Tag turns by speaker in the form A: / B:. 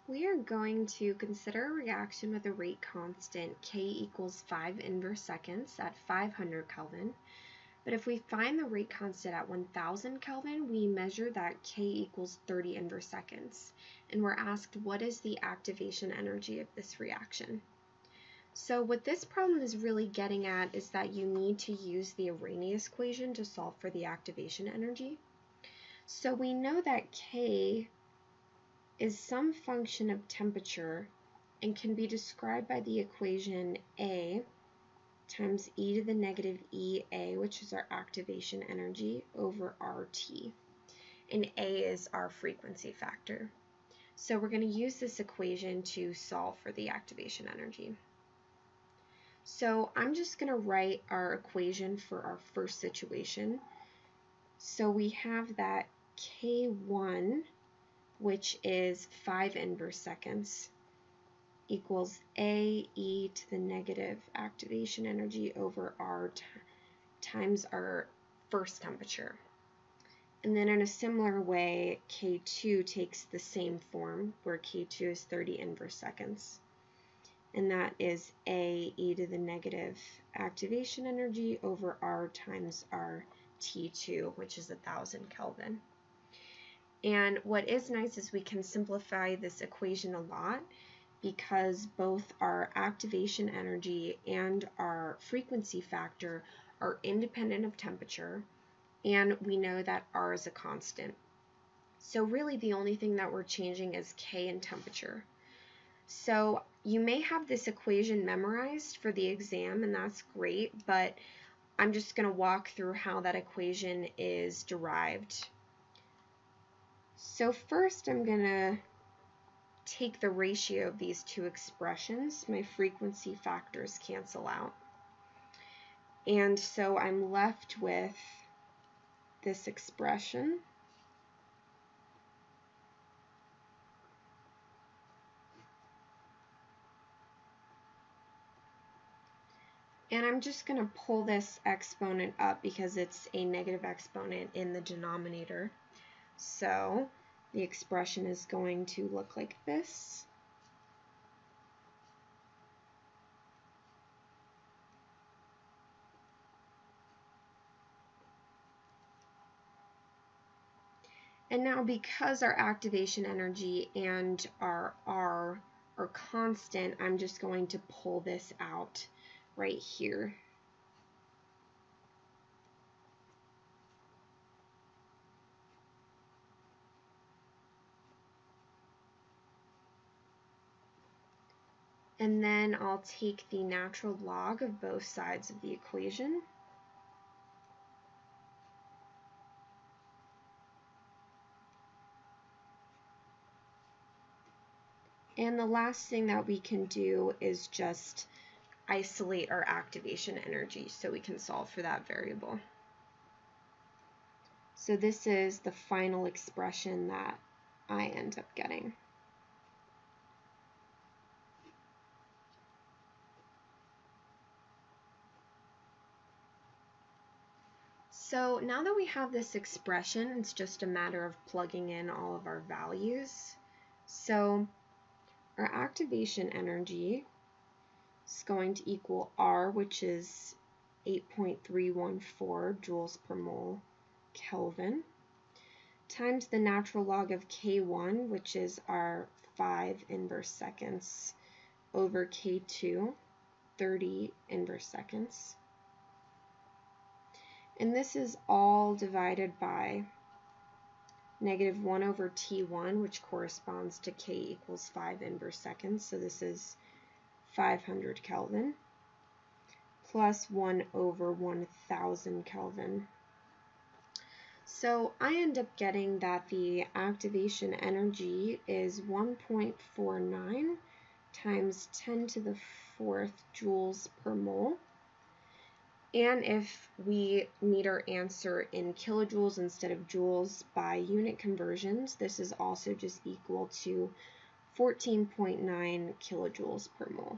A: We are going to consider a reaction with a rate constant K equals 5 inverse seconds at 500 Kelvin. But if we find the rate constant at 1000 Kelvin, we measure that K equals 30 inverse seconds. And we're asked, what is the activation energy of this reaction? So what this problem is really getting at is that you need to use the Arrhenius equation to solve for the activation energy. So we know that K is some function of temperature and can be described by the equation A times e to the negative EA, which is our activation energy, over RT. And A is our frequency factor. So we're going to use this equation to solve for the activation energy. So I'm just going to write our equation for our first situation. So we have that K1, which is 5 inverse seconds, equals A e to the negative activation energy over R times our first temperature. And then in a similar way, K2 takes the same form, where K2 is 30 inverse seconds. And that is A e to the negative activation energy over R times our T2, which is 1000 Kelvin. And what is nice is we can simplify this equation a lot, because both our activation energy and our frequency factor are independent of temperature, and we know that R is a constant. So really the only thing that we're changing is K and temperature. So you may have this equation memorized for the exam, and that's great, but I'm just going to walk through how that equation is derived. So first I'm going to take the ratio of these two expressions. My frequency factors cancel out. And so I'm left with this expression. And I'm just going to pull this exponent up because it's a negative exponent in the denominator. So the expression is going to look like this. And now because our activation energy and our R are constant, I'm just going to pull this out right here. And then I'll take the natural log of both sides of the equation. And the last thing that we can do is just isolate our activation energy so we can solve for that variable. So this is the final expression that I end up getting. So now that we have this expression, it's just a matter of plugging in all of our values. So our activation energy is going to equal R, which is 8.314 joules per mole Kelvin, times the natural log of K1, which is our 5 inverse seconds, over K2, 30 inverse seconds. And this is all divided by negative 1 over T1, which corresponds to K equals 5 inverse seconds. So this is 500 Kelvin, plus 1 over 1000 Kelvin. So I end up getting that the activation energy is 1.49 times 10 to the 4th joules per mole. And if we need our answer in kilojoules instead of joules by unit conversions, this is also just equal to 14.9 kilojoules per mole.